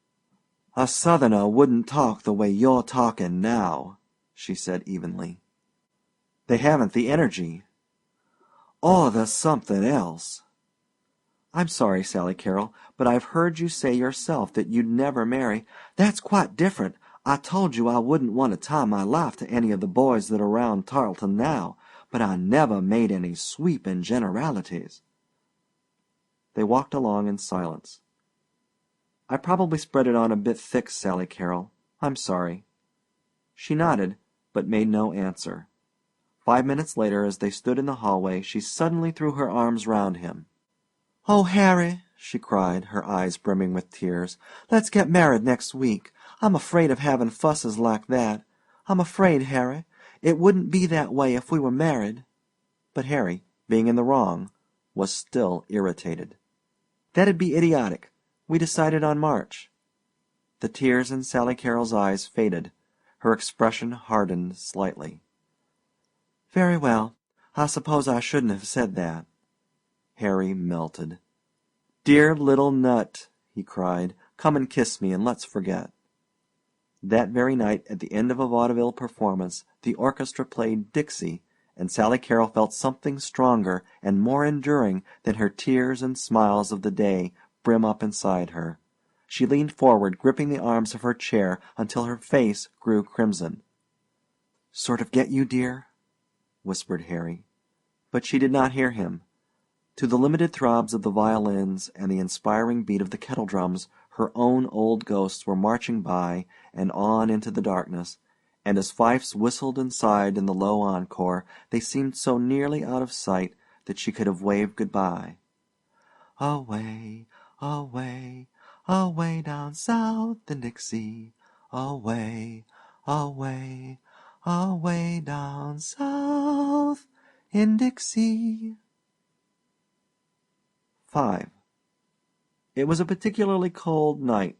"A Southerner wouldn't talk the way you're talking now," she said evenly. "They haven't the energy." "Or the something else." "I'm sorry, Sally Carrol, but I've heard you say yourself that you'd never marry—" "That's quite different. I told you I wouldn't want to tie my life to any of the boys that are round Tarleton now, but I never made any sweeping generalities." They walked along in silence. "I probably spread it on a bit thick, Sally Carrol. I'm sorry." She nodded, but made no answer. 5 minutes later, as they stood in the hallway, she suddenly threw her arms round him. "Oh, Harry," she cried, her eyes brimming with tears, "let's get married next week. I'm afraid of having fusses like that. I'm afraid, Harry. It wouldn't be that way if we were married." But Harry, being in the wrong, was still irritated. "That'd be idiotic. We decided on March." The tears in Sally Carrol's eyes faded. Her expression hardened slightly. "Very well. I suppose I shouldn't have said that." Harry melted. "Dear little nut," he cried, "come and kiss me and let's forget." That very night, at the end of a vaudeville performance, the orchestra played Dixie, and Sally Carrol felt something stronger and more enduring than her tears and smiles of the day brim up inside her. She leaned forward, gripping the arms of her chair until her face grew crimson. "Sort of get you, dear?" whispered Harry. But she did not hear him. To the limited throbs of the violins and the inspiring beat of the kettledrums her own old ghosts were marching by and on into the darkness, and as fifes whistled and sighed in the low encore they seemed so nearly out of sight that she could have waved good-bye. "Away, away, away down south in Dixie, away, away, away down south in Dixie." 5. It was a particularly cold night.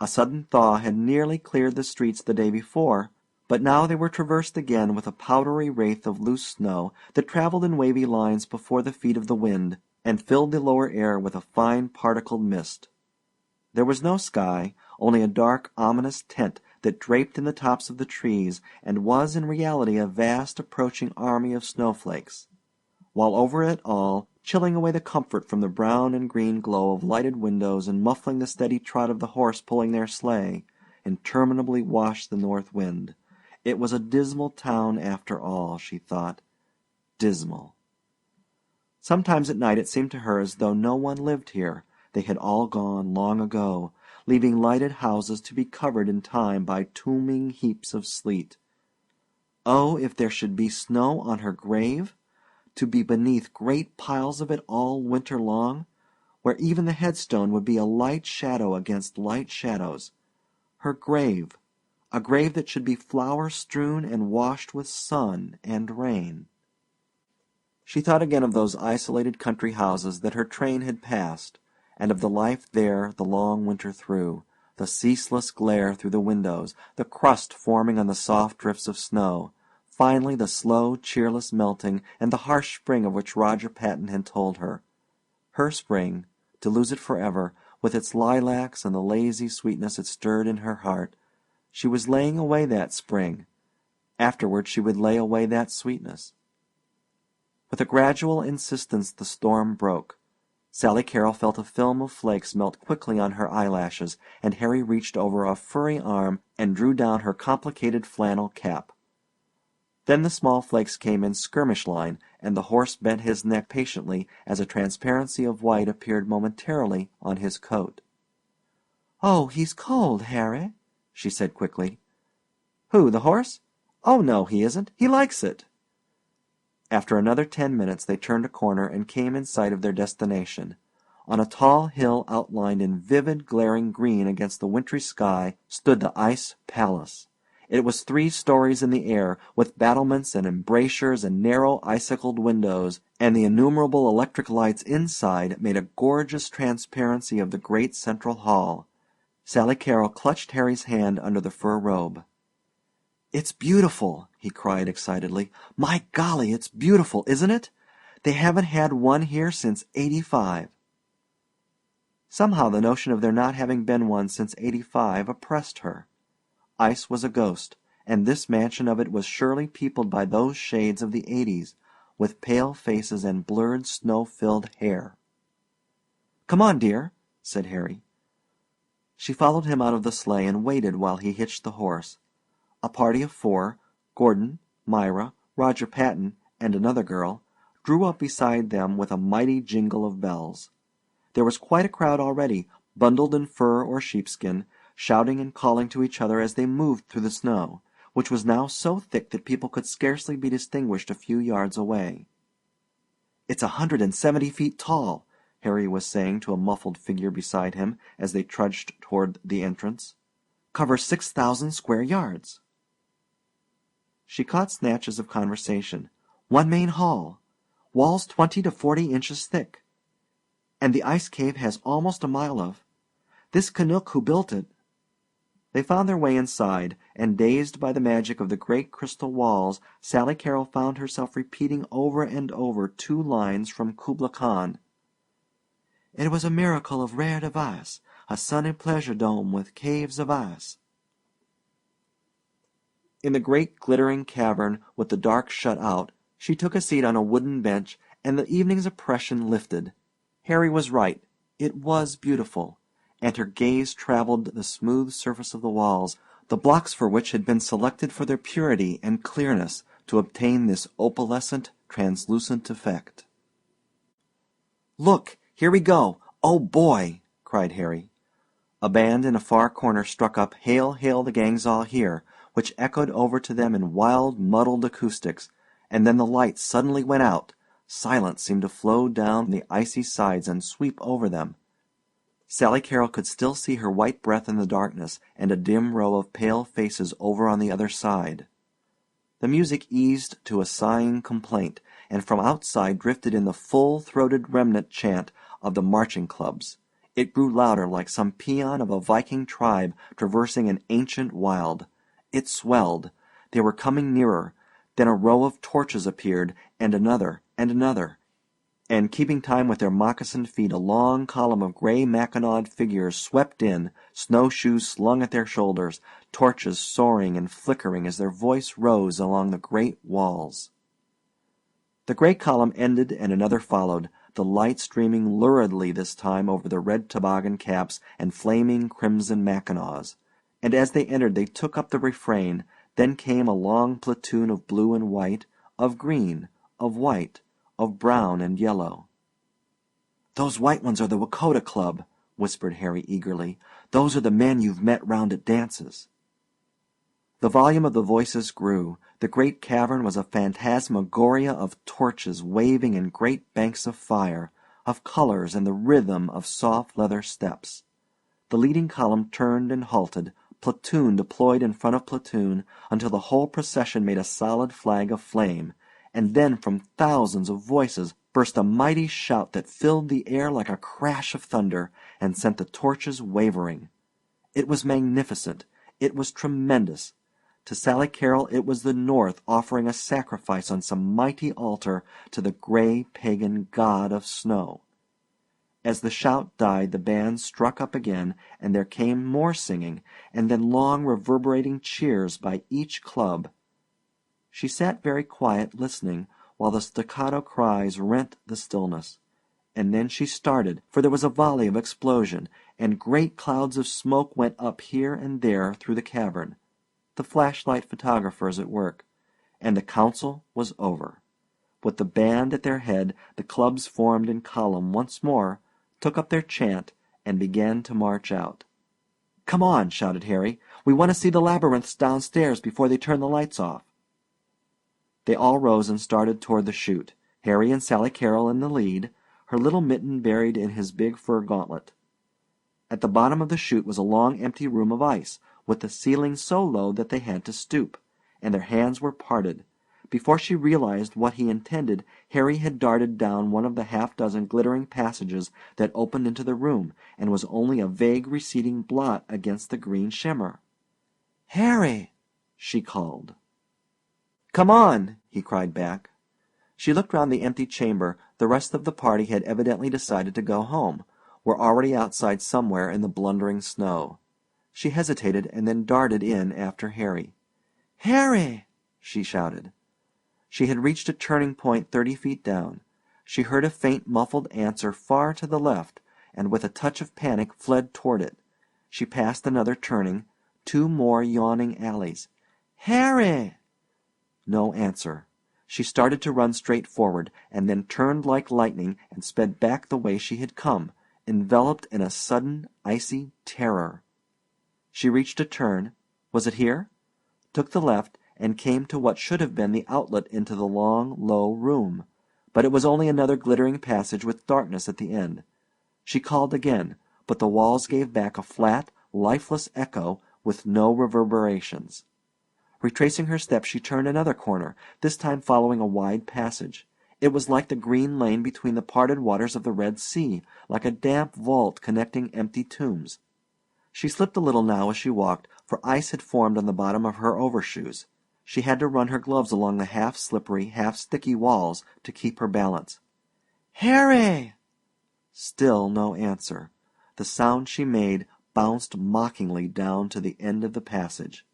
A sudden thaw had nearly cleared the streets the day before, but now they were traversed again with a powdery wraith of loose snow that traveled in wavy lines before the feet of the wind, and filled the lower air with a fine particled mist. There was no sky, only a dark, ominous tent that draped in the tops of the trees and was in reality a vast approaching army of snowflakes, while over it all, chilling away the comfort from the brown and green glow of lighted windows and muffling the steady trot of the horse pulling their sleigh, interminably washed the north wind. It was a dismal town after all, she thought. Dismal. Sometimes at night it seemed to her as though no one lived here. They had all gone long ago, leaving lighted houses to be covered in time by tombing heaps of sleet. Oh, if there should be snow on her grave! To be beneath great piles of it all winter long, where even the headstone would be a light shadow against light shadows. Her grave, a grave that should be flower-strewn and washed with sun and rain. She thought again of those isolated country houses that her train had passed, and of the life there the long winter through, the ceaseless glare through the windows, the crust forming on the soft drifts of snow, finally the slow, cheerless melting, and the harsh spring of which Roger Patton had told her. Her spring, to lose it forever, with its lilacs and the lazy sweetness it stirred in her heart. She was laying away that spring. Afterward she would lay away that sweetness. With a gradual insistence the storm broke. Sally Carrol felt a film of flakes melt quickly on her eyelashes, and Harry reached over a furry arm and drew down her complicated flannel cap. Then the small flakes came in skirmish line, and the horse bent his neck patiently as a transparency of white appeared momentarily on his coat. "Oh, he's cold, Harry," she said quickly. "Who, the horse? Oh, no, he isn't. He likes it." After another 10 minutes they turned a corner and came in sight of their destination. On a tall hill outlined in vivid glaring green against the wintry sky stood the Ice Palace. It was 3 stories in the air, with battlements and embrasures and narrow icicled windows, and the innumerable electric lights inside made a gorgeous transparency of the great central hall. Sally Carrol clutched Harry's hand under the fur robe. "It's beautiful!" he cried excitedly. "My golly, it's beautiful, isn't it? They haven't had one here since '85. Somehow the notion of there not having been one since '85 oppressed her. Ice was a ghost, and this mansion of it was surely peopled by those shades of the '80s, with pale faces and blurred snow-filled hair. "Come on, dear," said Harry. She followed him out of the sleigh and waited while he hitched the horse. A party of 4, Gordon, Myra, Roger Patton, and another girl, drew up beside them with a mighty jingle of bells. There was quite a crowd already, bundled in fur or sheepskin, shouting and calling to each other as they moved through the snow, which was now so thick that people could scarcely be distinguished a few yards away. "It's 170 feet tall," Harry was saying to a muffled figure beside him as they trudged toward the entrance. "Covers 6,000 square yards." She caught snatches of conversation. "One main hall. Walls 20 to 40 inches thick. And the ice cave has almost a mile of. This Canuck who built it." They found their way inside, and dazed by the magic of the great crystal walls, Sally Carrol found herself repeating over and over 2 lines from Kubla Khan. "It was a miracle of rare device, a sunny pleasure dome with caves of ice." In the great glittering cavern with the dark shut out, she took a seat on a wooden bench, and the evening's oppression lifted. Harry was right. It was beautiful. and her gaze traveled the smooth surface of the walls, the blocks for which had been selected for their purity and clearness to obtain this opalescent, translucent effect. "Look! Here we go! Oh, boy!" cried Harry. A band in a far corner struck up "Hail, Hail, the Gang's All Here," which echoed over to them in wild, muddled acoustics, and then the lights suddenly went out. Silence seemed to flow down the icy sides and sweep over them. Sally Carrol could still see her white breath in the darkness, and a dim row of pale faces over on the other side. The music eased to a sighing complaint, and from outside drifted in the full-throated remnant chant of the marching clubs. It grew louder, like some paean of a Viking tribe traversing an ancient wild. It swelled. They were coming nearer. Then a row of torches appeared, and another, and keeping time with their moccasined feet, a long column of gray mackinawed figures swept in, snowshoes slung at their shoulders, torches soaring and flickering as their voice rose along the great walls. The gray column ended and another followed, the light streaming luridly this time over the red toboggan caps and flaming crimson mackinaws. And as they entered they took up the refrain. Then came a long platoon of blue and white, of green, of white, of brown and yellow. "Those white ones are the Wakota Club," whispered Harry eagerly. "Those are the men you've met round at dances." The volume of the voices grew. The great cavern was a phantasmagoria of torches waving in great banks of fire, of colors and the rhythm of soft leather steps. The leading column turned and halted, platoon deployed in front of platoon, until the whole procession made a solid flag of flame, and then from thousands of voices burst a mighty shout that filled the air like a crash of thunder, and sent the torches wavering. It was magnificent. It was tremendous. To Sally Carrol it was the North offering a sacrifice on some mighty altar to the gray pagan god of snow. As the shout died the band struck up again, and there came more singing, and then long reverberating cheers by each club. She sat very quiet, listening, while the staccato cries rent the stillness. And then she started, for there was a volley of explosion, and great clouds of smoke went up here and there through the cavern. The flashlight photographers at work, and the council was over. With the band at their head, the clubs formed in column once more, took up their chant, and began to march out. "Come on," shouted Harry. "We want to see the labyrinths downstairs before they turn the lights off." They all rose and started toward the chute, Harry and Sally Carrol in the lead, her little mitten buried in his big fur gauntlet. At the bottom of the chute was a long empty room of ice, with the ceiling so low that they had to stoop, and their hands were parted. Before she realized what he intended, Harry had darted down one of the half-dozen glittering passages that opened into the room, and was only a vague receding blot against the green shimmer. "Harry!" she called. "Come on!" he cried back. She looked round the empty chamber. The rest of the party had evidently decided to go home, were already outside somewhere in the blundering snow. She hesitated, and then darted in after Harry. "Harry!" she shouted. She had reached a turning point 30 feet down. She heard a faint muffled answer far to the left, and with a touch of panic fled toward it. She passed another turning, 2 more yawning alleys. "Harry!" No answer. She started to run straight forward, and then turned like lightning and sped back the way she had come, enveloped in a sudden icy terror. She reached a turn. Was it here? Took the left, and came to what should have been the outlet into the long, low room. But it was only another glittering passage with darkness at the end. She called again, but the walls gave back a flat, lifeless echo with no reverberations. Retracing her steps, she turned another corner, this time following a wide passage. It was like the green lane between the parted waters of the Red Sea, like a damp vault connecting empty tombs. She slipped a little now as she walked, for ice had formed on the bottom of her overshoes. She had to run her gloves along the half-slippery, half-sticky walls to keep her balance. "Harry!" Still no answer. The sound she made bounced mockingly down to the end of the passage.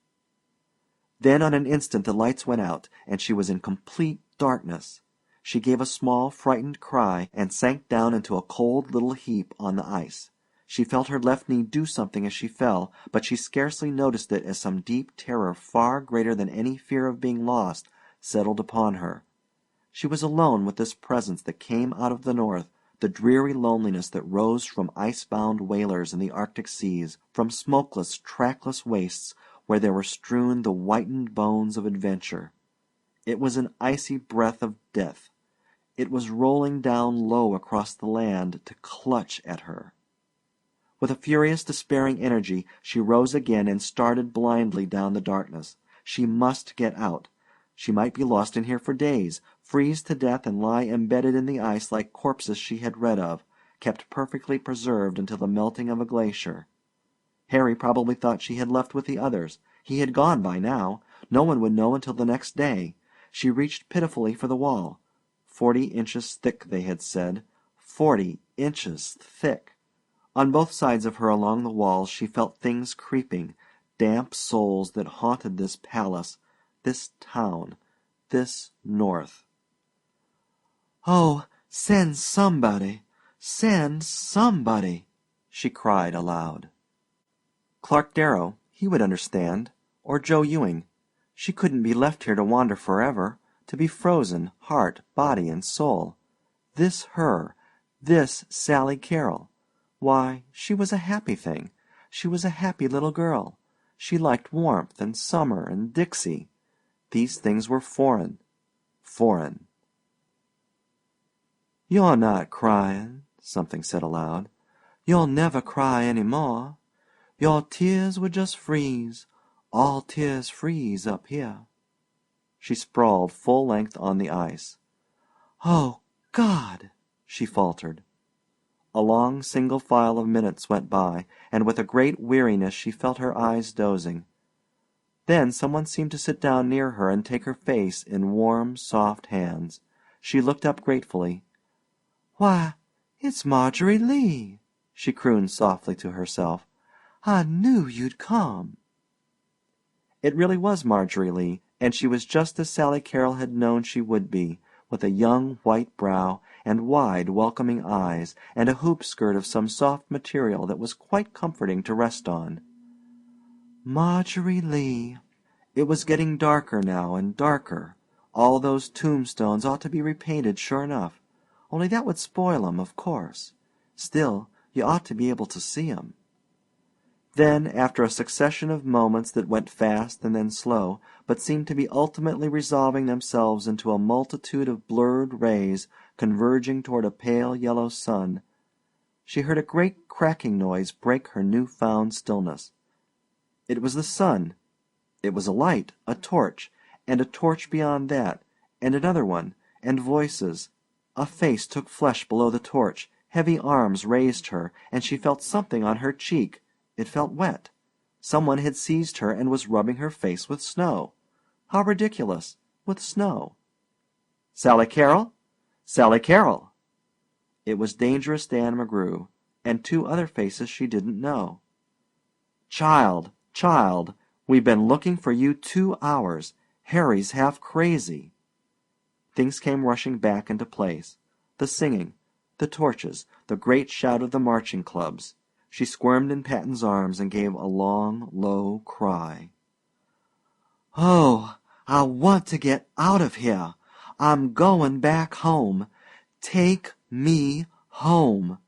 Then on an instant the lights went out, and she was in complete darkness. She gave a small, frightened cry, and sank down into a cold little heap on the ice. She felt her left knee do something as she fell, but she scarcely noticed it as some deep terror far greater than any fear of being lost settled upon her. She was alone with this presence that came out of the north, the dreary loneliness that rose from ice-bound whalers in the Arctic seas, from smokeless, trackless wastes where there were strewn the whitened bones of adventure. It was an icy breath of death. It was rolling down low across the land to clutch at her. With a furious, despairing energy, she rose again and started blindly down the darkness. She must get out. She might be lost in here for days, freeze to death and lie embedded in the ice like corpses she had read of, kept perfectly preserved until the melting of a glacier. Harry probably thought she had left with the others. He had gone by now. No one would know until the next day. She reached pitifully for the wall. 40 inches thick, they had said. 40 inches thick. On both sides of her along the walls she felt things creeping, damp souls that haunted this palace, this town, this north. "Oh, send somebody! Send somebody!" she cried aloud. Clark Darrow, he would understand, or Joe Ewing. She couldn't be left here to wander forever, to be frozen, heart, body, and soul. This her, this Sally Carrol. Why, she was a happy thing. She was a happy little girl. She liked warmth and summer and Dixie. These things were foreign. Foreign. "You're not crying," something said aloud. "You'll never cry any more. Your tears would just freeze. All tears freeze up here." She sprawled full length on the ice. "Oh, God!" she faltered. A long single file of minutes went by, and with a great weariness she felt her eyes dozing. Then someone seemed to sit down near her and take her face in warm, soft hands. She looked up gratefully. "Why, it's Marjorie Lee," she crooned softly to herself. "I knew you'd come." It really was Marjorie Lee, and she was just as Sally Carrol had known she would be, with a young white brow and wide welcoming eyes and a hoop skirt of some soft material that was quite comforting to rest on. Marjorie Lee. It was getting darker now and darker. All those tombstones ought to be repainted sure enough, only that would spoil 'em, of course. Still, you ought to be able to see 'em. Then, after a succession of moments that went fast and then slow, but seemed to be ultimately resolving themselves into a multitude of blurred rays converging toward a pale yellow sun, she heard a great cracking noise break her new-found stillness. It was the sun. It was a light, a torch, and a torch beyond that, and another one, and voices. A face took flesh below the torch, heavy arms raised her, and she felt something on her cheek. It felt wet. Someone had seized her and was rubbing her face with snow. How ridiculous! With snow. "Sally Carrol? Sally Carrol!" It was Dangerous Dan McGrew, and two other faces she didn't know. "Child, child, we've been looking for you 2 hours. Harry's half crazy." Things came rushing back into place. The singing, the torches, the great shout of the marching clubs. She squirmed in Patton's arms and gave a long, low cry. "Oh, I want to get out of here. I'm going back home. Take me home."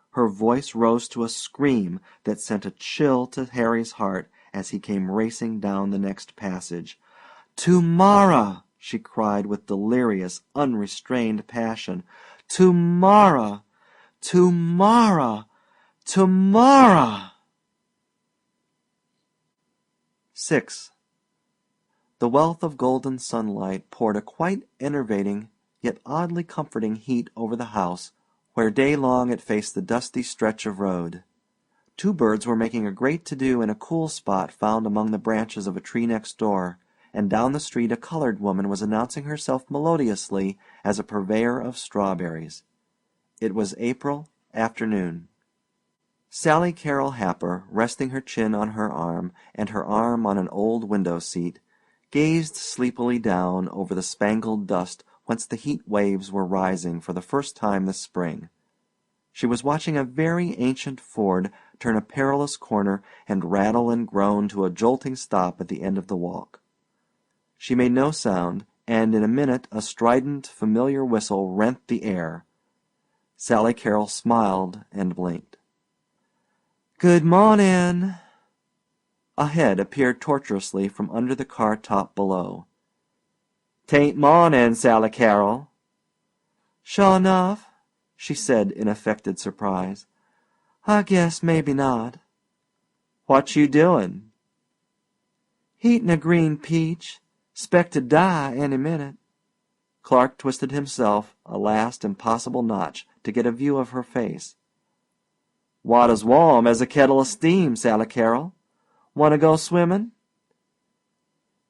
Her voice rose to a scream that sent a chill to Harry's heart as he came racing down the next passage. "Tomorrow!" she cried with delirious, unrestrained passion. "Tomorrow! Tomorrow! Tomorrow!" 6. The wealth of golden sunlight poured a quite enervating, yet oddly comforting heat over the house, where day long it faced the dusty stretch of road. Two birds were making a great to-do in a cool spot found among the branches of a tree next door, and down the street a colored woman was announcing herself melodiously as a purveyor of strawberries. It was April afternoon. Sally Carrol Happer, resting her chin on her arm and her arm on an old window-seat, gazed sleepily down over the spangled dust whence the heat waves were rising for the first time this spring. She was watching a very ancient Ford turn a perilous corner and rattle and groan to a jolting stop at the end of the walk. She made no sound, and in a minute a strident, familiar whistle rent the air. Sally Carrol smiled and blinked. "Good morning." A head appeared tortuously from under the car top below. "'Tain't morning, Sally Carrol." "Sure enough," she said in affected surprise. "I guess maybe not." "What you doing?" "Eatin' a green peach. 'Spect to die any minute." Clark twisted himself a last impossible notch to get a view of her face. "Water's warm as a kettle of steam, Sally Carrol. Want to go swimming?"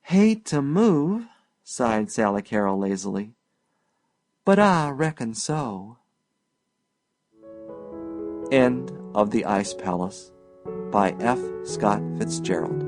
"Hate to move," sighed Sally Carrol lazily, "but I reckon so." End of The Ice Palace by F. Scott Fitzgerald.